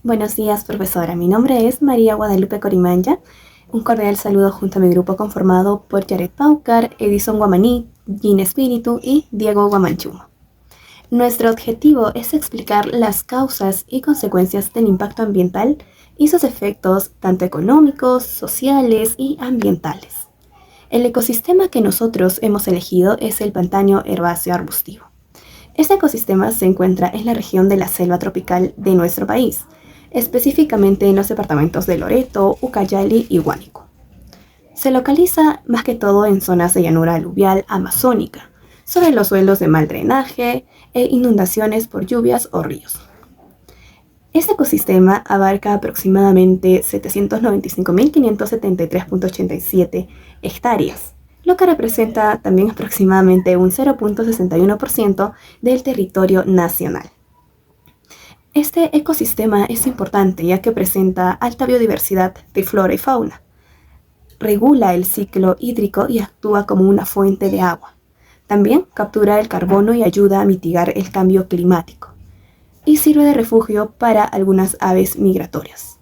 Buenos días, profesora. Mi nombre es María Guadalupe Corimanya. Un cordial saludo junto a mi grupo conformado por Jared Paucar, Edison Guamaní, Gin Espíritu y Diego Guamanchumo. Nuestro objetivo es explicar las causas y consecuencias del impacto ambiental y sus efectos tanto económicos, sociales y ambientales. El ecosistema que nosotros hemos elegido es el pantano herbáceo arbustivo. Este ecosistema se encuentra en la región de la selva tropical de nuestro país, específicamente en los departamentos de Loreto, Ucayali y Huánuco. Se localiza más que todo en zonas de llanura aluvial amazónica, sobre los suelos de mal drenaje e inundaciones por lluvias o ríos. Este ecosistema abarca aproximadamente 795.573.87 hectáreas, lo que representa también aproximadamente un 0.61% del territorio nacional. Este ecosistema es importante ya que presenta alta biodiversidad de flora y fauna. Regula el ciclo hídrico y actúa como una fuente de agua. También captura el carbono y ayuda a mitigar el cambio climático. Y sirve de refugio para algunas aves migratorias,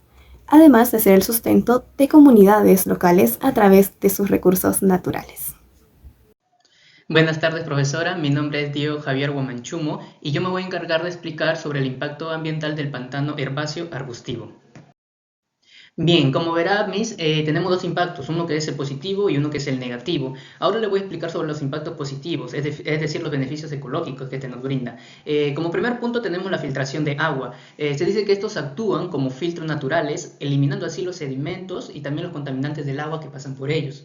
además de ser el sustento de comunidades locales a través de sus recursos naturales. Buenas tardes, profesora. Mi nombre es Diego Javier Guamanchumo y yo me voy a encargar de explicar sobre el impacto ambiental del pantano herbáceo arbustivo. Bien, como verá, Miss, tenemos dos impactos, uno que es el positivo y uno que es el negativo. Ahora le voy a explicar sobre los impactos positivos, es decir, los beneficios ecológicos que nos brinda. Como primer punto tenemos la filtración de agua. Se dice que estos actúan como filtros naturales, eliminando así los sedimentos y también los contaminantes del agua que pasan por ellos.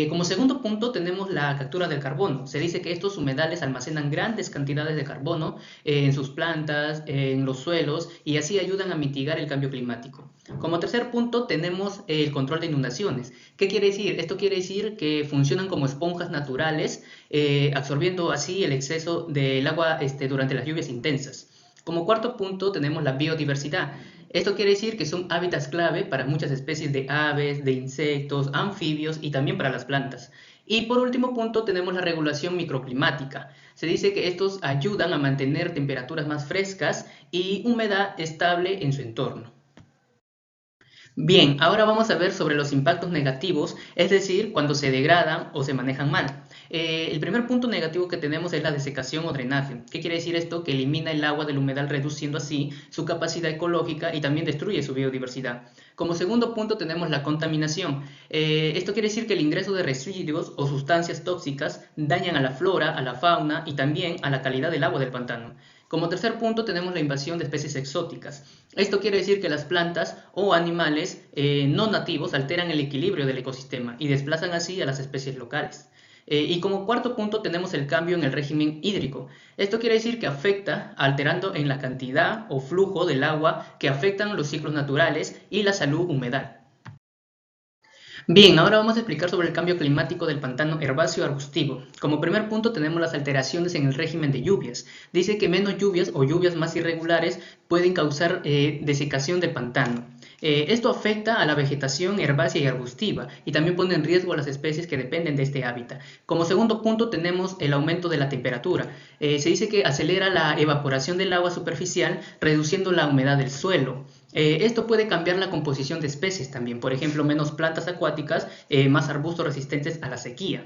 Como segundo punto tenemos la captura del carbono. Se dice que estos humedales almacenan grandes cantidades de carbono en sus plantas, en los suelos y así ayudan a mitigar el cambio climático. Como tercer punto tenemos el control de inundaciones. ¿Qué quiere decir? Esto quiere decir que funcionan como esponjas naturales, absorbiendo así el exceso del agua durante las lluvias intensas. Como cuarto punto tenemos la biodiversidad. Esto quiere decir que son hábitats clave para muchas especies de aves, de insectos, anfibios y también para las plantas. Y por último punto tenemos la regulación microclimática. Se dice que estos ayudan a mantener temperaturas más frescas y humedad estable en su entorno. Bien, ahora vamos a ver sobre los impactos negativos, es decir, cuando se degradan o se manejan mal. El primer punto negativo que tenemos es la desecación o drenaje. ¿Qué quiere decir esto? Que elimina el agua del humedal reduciendo así su capacidad ecológica y también destruye su biodiversidad. Como segundo punto tenemos la contaminación. Esto quiere decir que el ingreso de residuos o sustancias tóxicas dañan a la flora, a la fauna y también a la calidad del agua del pantano. Como tercer punto tenemos la invasión de especies exóticas. Esto quiere decir que las plantas o animales no nativos alteran el equilibrio del ecosistema y desplazan así a las especies locales. Y como cuarto punto tenemos el cambio en el régimen hídrico. Esto quiere decir que afecta alterando en la cantidad o flujo del agua que afectan los ciclos naturales y la salud humedal. Bien, ahora vamos a explicar sobre el cambio climático del pantano herbáceo arbustivo. Como primer punto tenemos las alteraciones en el régimen de lluvias. Dice que menos lluvias o lluvias más irregulares pueden causar desecación del pantano. Esto afecta a la vegetación herbácea y arbustiva y también pone en riesgo a las especies que dependen de este hábitat. Como segundo punto tenemos el aumento de la temperatura. Se dice que acelera la evaporación del agua superficial, reduciendo la humedad del suelo. Esto puede cambiar la composición de especies también, por ejemplo, menos plantas acuáticas, más arbustos resistentes a la sequía.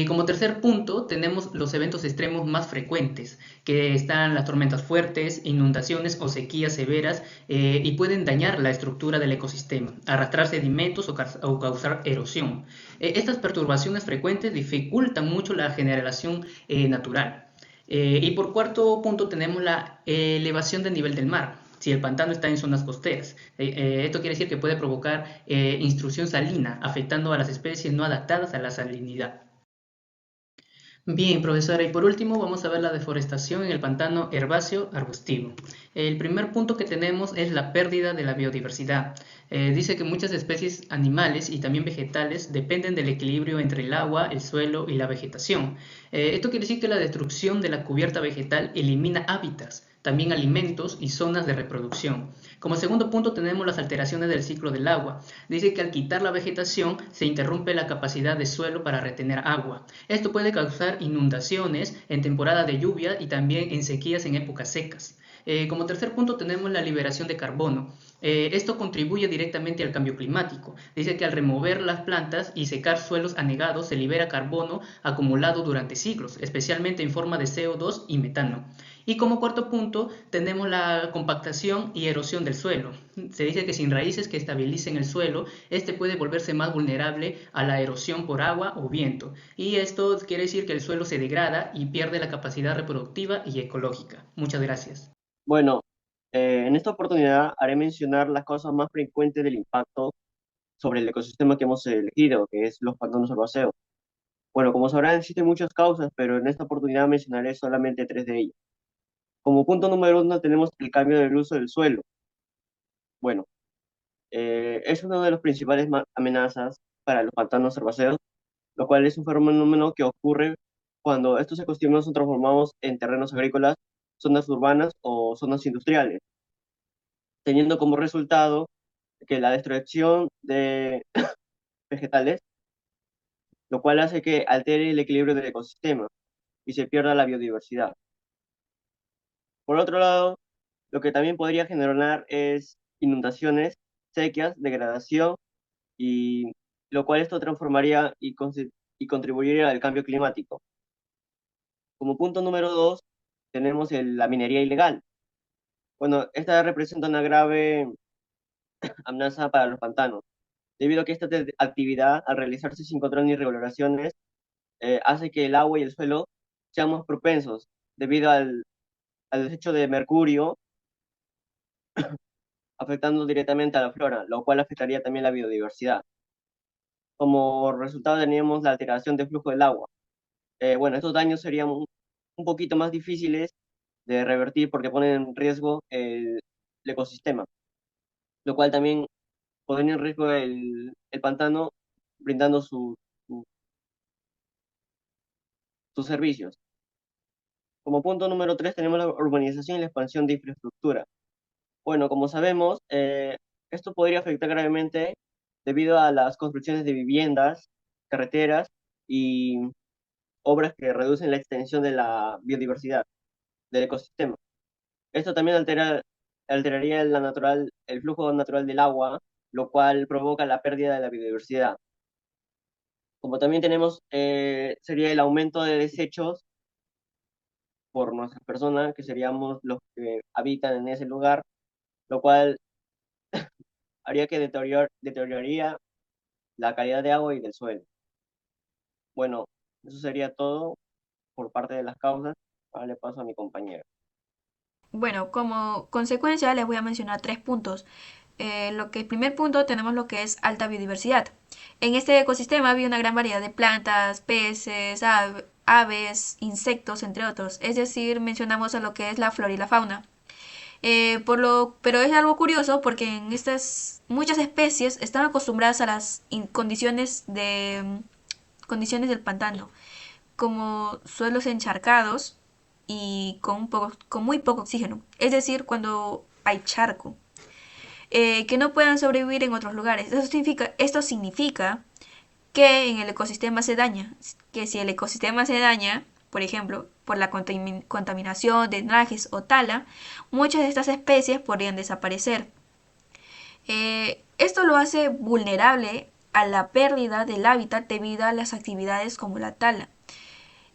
Como tercer punto, tenemos los eventos extremos más frecuentes, que están las tormentas fuertes, inundaciones o sequías severas y pueden dañar la estructura del ecosistema, arrastrar sedimentos o causar erosión. Estas perturbaciones frecuentes dificultan mucho la generación natural. Y por cuarto punto tenemos la elevación del nivel del mar. Si el pantano está en zonas costeras, esto quiere decir que puede provocar intrusión salina, afectando a las especies no adaptadas a la salinidad. Bien, profesora, y por último vamos a ver la deforestación en el pantano herbáceo arbustivo. El primer punto que tenemos es la pérdida de la biodiversidad. Dice que muchas especies animales y también vegetales dependen del equilibrio entre el agua, el suelo y la vegetación. Esto quiere decir que la destrucción de la cubierta vegetal elimina hábitats, también alimentos y zonas de reproducción. Como segundo punto tenemos las alteraciones del ciclo del agua. Dice que al quitar la vegetación se interrumpe la capacidad del suelo para retener agua. Esto puede causar inundaciones en temporada de lluvia y también en sequías en épocas secas. Como tercer punto tenemos la liberación de carbono. Esto contribuye directamente al cambio climático. Dice que al remover las plantas y secar suelos anegados se libera carbono acumulado durante siglos, especialmente en forma de CO2 y metano. Y como cuarto punto tenemos la compactación y erosión del suelo. Se dice que sin raíces que estabilicen el suelo, este puede volverse más vulnerable a la erosión por agua o viento. Y esto quiere decir que el suelo se degrada y pierde la capacidad reproductiva y ecológica. Muchas gracias. Bueno, en esta oportunidad haré mencionar las causas más frecuentes del impacto sobre el ecosistema que hemos elegido, que es los pantanos herbáceos. Bueno, como sabrán, existen muchas causas, pero en esta oportunidad mencionaré solamente tres de ellas. Como punto número uno tenemos el cambio del uso del suelo. Bueno, es una de las principales amenazas para los pantanos herbáceos, lo cual es un fenómeno que ocurre cuando estos ecosistemas son transformados en terrenos agrícolas, zonas urbanas o zonas industriales, teniendo como resultado que la destrucción de vegetales, lo cual hace que altere el equilibrio del ecosistema y se pierda la biodiversidad. Por otro lado, lo que también podría generar es inundaciones, sequías, degradación y lo cual esto transformaría y contribuiría al cambio climático. Como punto número dos, tenemos la minería ilegal. Bueno, esta representa una grave amenaza para los pantanos, debido a que esta actividad, al realizarse sin control ni regulaciones, hace que el agua y el suelo sean más propensos, debido al desecho de mercurio, afectando directamente a la flora, lo cual afectaría también la biodiversidad. Como resultado teníamos la alteración del flujo del agua. Bueno, estos daños serían un poquito más difíciles de revertir porque ponen en riesgo el ecosistema, lo cual también pondría en riesgo el pantano brindando su- sus servicios. Como punto número tres tenemos la urbanización y la expansión de infraestructura. Bueno, como sabemos, esto podría afectar gravemente debido a las construcciones de viviendas, carreteras y obras que reducen la extensión de la biodiversidad del ecosistema. Esto también alteraría el flujo natural del agua, lo cual provoca la pérdida de la biodiversidad. Como también tenemos, sería el aumento de desechos por nuestras personas, que seríamos los que habitan en ese lugar, lo cual haría que deterioraría la calidad de agua y del suelo. Bueno, eso sería todo por parte de las causas. Ahora le paso a mi compañero. Bueno, como consecuencia les voy a mencionar tres puntos. El primer punto tenemos lo que es alta biodiversidad. En este ecosistema había una gran variedad de plantas, peces, aves, insectos, entre otros. Es decir, mencionamos a lo que es la flora y la fauna. Pero es algo curioso porque en estas muchas especies están acostumbradas a las condiciones del pantano, como suelos encharcados y con muy poco oxígeno. Es decir, cuando hay charco, que no puedan sobrevivir en otros lugares. Esto significa que en el ecosistema se daña, que si el ecosistema se daña, por ejemplo, por la contaminación de drenajes o tala, muchas de estas especies podrían desaparecer. Esto lo hace vulnerable a la pérdida del hábitat debido a las actividades como la tala,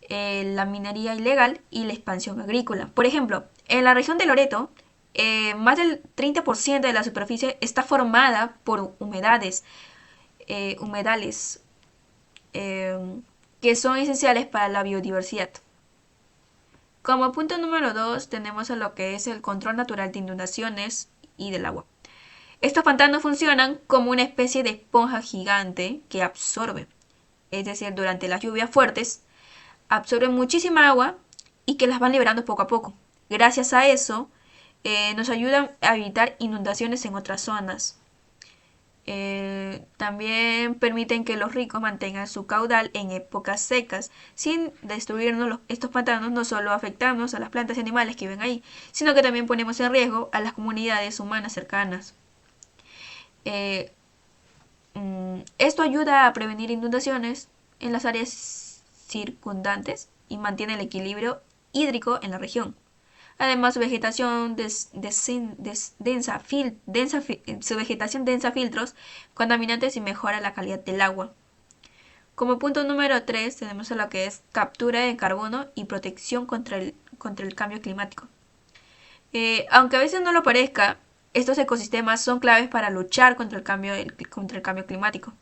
la minería ilegal y la expansión agrícola. Por ejemplo, en la región de Loreto, más del 30% de la superficie está formada por humedales, eh, que son esenciales para la biodiversidad. Como punto número 2 tenemos a lo que es el control natural de inundaciones y del agua. Estos pantanos funcionan como una especie de esponja gigante que absorbe, es decir, durante las lluvias fuertes, absorben muchísima agua y que las van liberando poco a poco. Gracias a eso, nos ayudan a evitar inundaciones en otras zonas. También permiten que los ricos mantengan su caudal en épocas secas, sin destruirnos estos pantanos. No solo afectamos a las plantas y animales que viven ahí, sino que también ponemos en riesgo a las comunidades humanas cercanas. Eh, Esto ayuda a prevenir inundaciones en las áreas circundantes y mantiene el equilibrio hídrico en la región. Además, su vegetación su vegetación densa filtros contaminantes y mejora la calidad del agua. Como punto número 3 tenemos a lo que es captura de carbono y protección contra el cambio climático. Aunque a veces no lo parezca, estos ecosistemas son claves para luchar contra el cambio climático.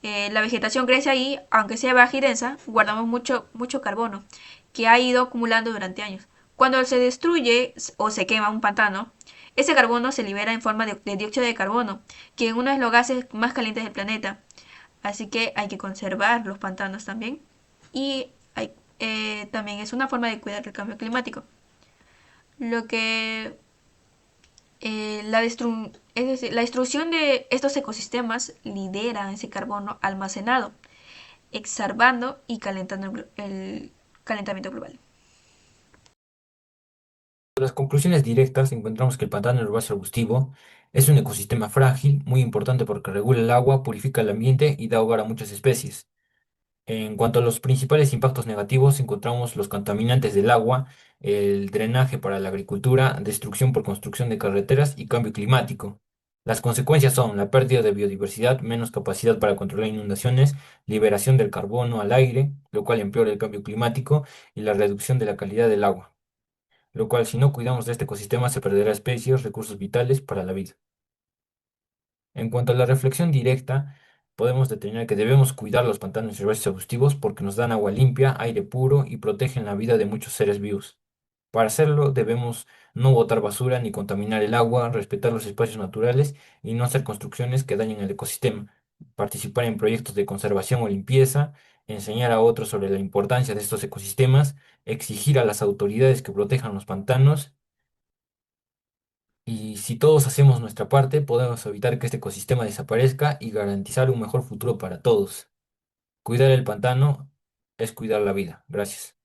La vegetación crece ahí, aunque sea baja y densa, guardamos mucho carbono que ha ido acumulando durante años. Cuando se destruye o se quema un pantano, ese carbono se libera en forma de dióxido de carbono, que es uno de los gases más calientes del planeta. Así que hay que conservar los pantanos también. Y también es una forma de cuidar el cambio climático. Lo que es decir, la destrucción de estos ecosistemas lidera ese carbono almacenado, exacerbando y calentando el calentamiento global. Las conclusiones directas encontramos que el pantano herbáceo arbustivo es un ecosistema frágil, muy importante porque regula el agua, purifica el ambiente y da hogar a muchas especies. En cuanto a los principales impactos negativos, encontramos los contaminantes del agua, el drenaje para la agricultura, destrucción por construcción de carreteras y cambio climático. Las consecuencias son la pérdida de biodiversidad, menos capacidad para controlar inundaciones, liberación del carbono al aire, lo cual empeora el cambio climático, y la reducción de la calidad del agua, lo cual si no cuidamos de este ecosistema se perderá especies, recursos vitales para la vida. En cuanto a la reflexión directa, podemos determinar que debemos cuidar los pantanos herbáceos arbustivos porque nos dan agua limpia, aire puro y protegen la vida de muchos seres vivos. Para hacerlo, debemos no botar basura ni contaminar el agua, respetar los espacios naturales y no hacer construcciones que dañen el ecosistema. Participar en proyectos de conservación o limpieza, enseñar a otros sobre la importancia de estos ecosistemas, exigir a las autoridades que protejan los pantanos y si todos hacemos nuestra parte, podemos evitar que este ecosistema desaparezca y garantizar un mejor futuro para todos. Cuidar el pantano es cuidar la vida. Gracias.